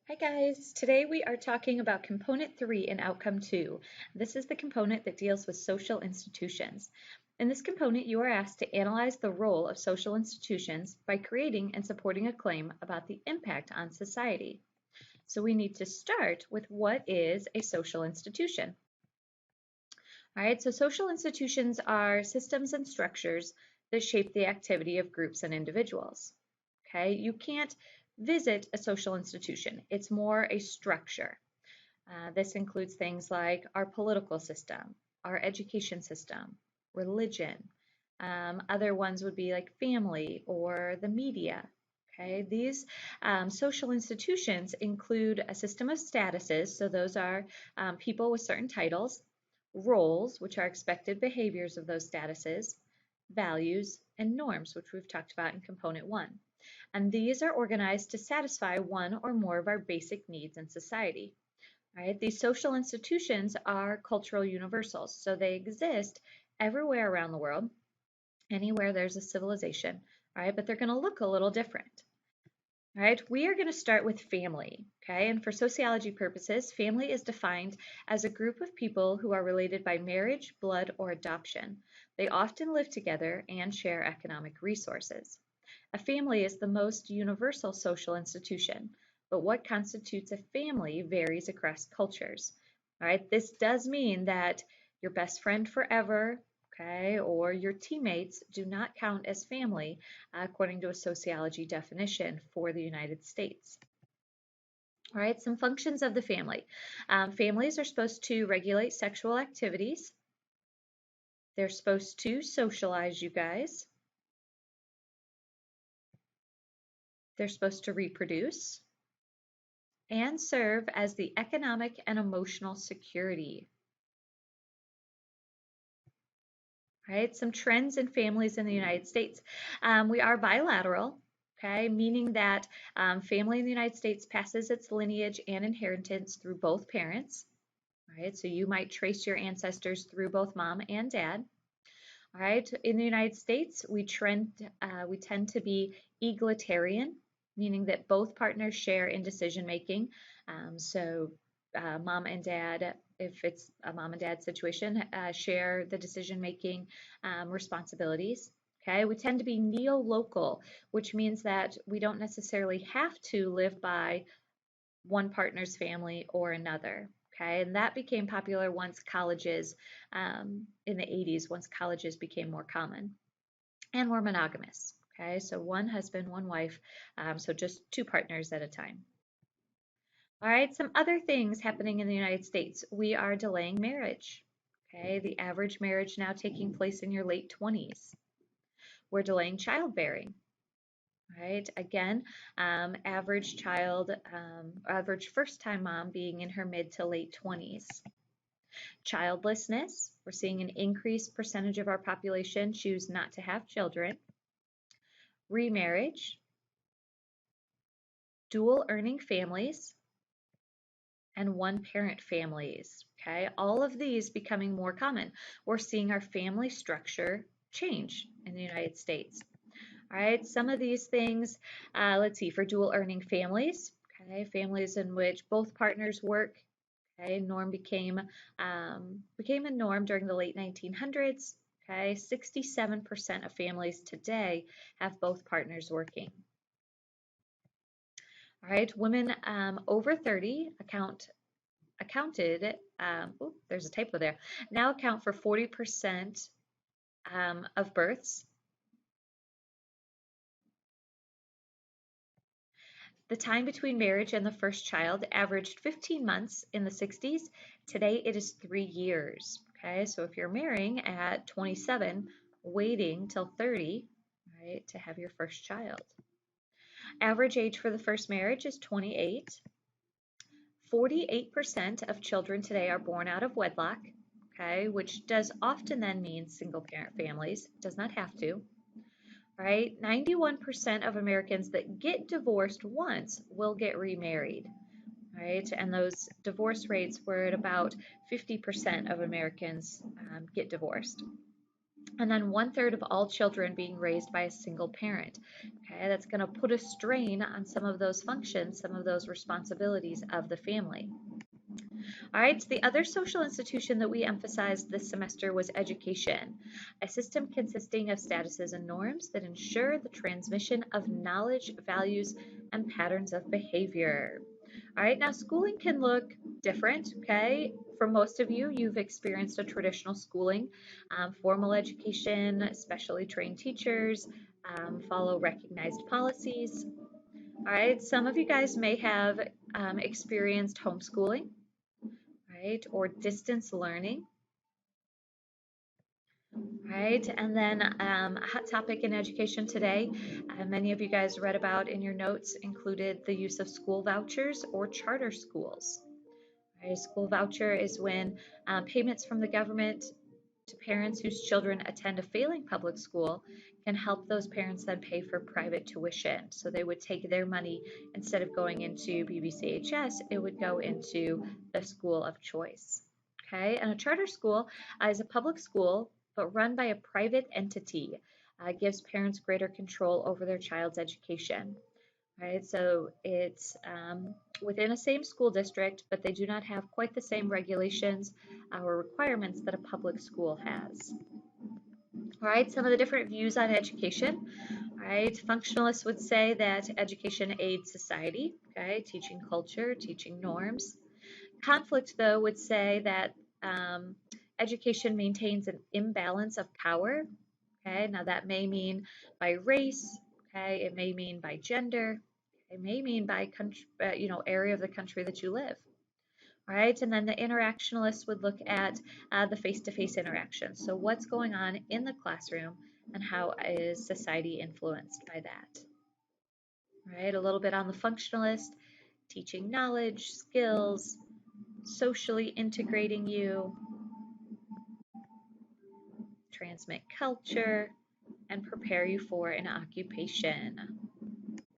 Hi guys, today we are talking about component 3 in outcome 2. This is the component that deals with social institutions. In this component, you are asked to analyze the role of social institutions by creating and supporting a claim about the impact on society. So we need to start with what is a social institution. All right, so social institutions are systems and structures that shape the activity of groups and individuals. Okay, you can't visit a social institution. It's more a structure. This includes things like our political system, our education system, religion. Other ones would be like family or the media. Okay, these social institutions include a system of statuses, so those are people with certain titles, roles, which are expected behaviors of those statuses, values, and norms, which we've talked about in component 1. And these are organized to satisfy one or more of our basic needs in society. Right? These social institutions are cultural universals, so they exist everywhere around the world, anywhere there's a civilization, all right? But they're going to look a little different. All right, we are going to start with family, okay? And for sociology purposes, family is defined as a group of people who are related by marriage, blood, or adoption. They often live together and share economic resources. A family is the most universal social institution, but what constitutes a family varies across cultures. All right, this does mean that your best friend forever, okay, or your teammates do not count as family according to a sociology definition for the United States. All right, some functions of the family. Families are supposed to regulate sexual activities. They're supposed to socialize you guys. They're supposed to reproduce and serve as the economic and emotional security. Right, some trends in families in the United States. We are bilateral, okay, meaning that family in the United States passes its lineage and inheritance through both parents. Right, so you might trace your ancestors through both mom and dad. All right, in the United States, we tend to be egalitarian, meaning that both partners share in decision making. Mom and dad, if it's a mom and dad situation, share the decision making responsibilities. Okay, we tend to be neo-local, which means that we don't necessarily have to live by one partner's family or another. Okay, and that became popular once colleges in the 80s, once colleges became more common. And we're monogamous. Okay, so one husband, one wife, so just two partners at a time. All right, some other things happening in the United States. We are delaying marriage. Okay, the average marriage now taking place in your late 20s. We're delaying childbearing. Right, again, average first-time mom being in her mid to late 20s. Childlessness, we're seeing an increased percentage of our population choose not to have children. Remarriage, dual earning families, and one-parent families. Okay, all of these becoming more common. We're seeing our family structure change in the United States. All right, some of these things, let's see, for dual earning families, okay, families in which both partners work, okay, became a norm during the late 1900s. Okay, 67% of families today have both partners working. All right, women over 30 accounted, there's a typo there, now account for 40% of births. The time between marriage and the first child averaged 15 months in the 60s. Today it is 3 years. Okay, so if you're marrying at 27, waiting till 30, right, to have your first child. Average age for the first marriage is 28. 48% of children today are born out of wedlock, okay, which does often then mean single parent families, does not have to. Right? 91% of Americans that get divorced once will get remarried. Right? And those divorce rates were at about 50% of Americans get divorced. And then 1/3 of all children being raised by a single parent. Okay, that's going to put a strain on some of those functions, some of those responsibilities of the family. All right, so the other social institution that we emphasized this semester was education, a system consisting of statuses and norms that ensure the transmission of knowledge, values, and patterns of behavior. All right, now schooling can look different, okay? For most of you, you've experienced a traditional schooling, formal education, specially trained teachers, follow recognized policies. All right, some of you guys may have experienced homeschooling, right, or distance learning. Right, and then a hot topic in education today, many of you guys read about in your notes, included the use of school vouchers or charter schools. Right, a school voucher is when payments from the government to parents whose children attend a failing public school can help those parents then pay for private tuition. So they would take their money, instead of going into BBCHS, it would go into the school of choice. Okay, and a charter school is a public school but run by a private entity. Gives parents greater control over their child's education. Right, so it's within a same school district, but they do not have quite the same regulations or requirements that a public school has. All right, some of the different views on education. All right, functionalists would say that education aids society, okay, teaching culture, teaching norms. Conflict, though, would say that education maintains an imbalance of power. Okay, now that may mean by race. Okay, it may mean by gender. It may mean by country, area of the country that you live. All right, and then the interactionalists would look at the face-to-face interaction. So what's going on in the classroom and how is society influenced by that? All right, a little bit on the functionalist, teaching knowledge, skills, socially integrating you, transmit culture, and prepare you for an occupation.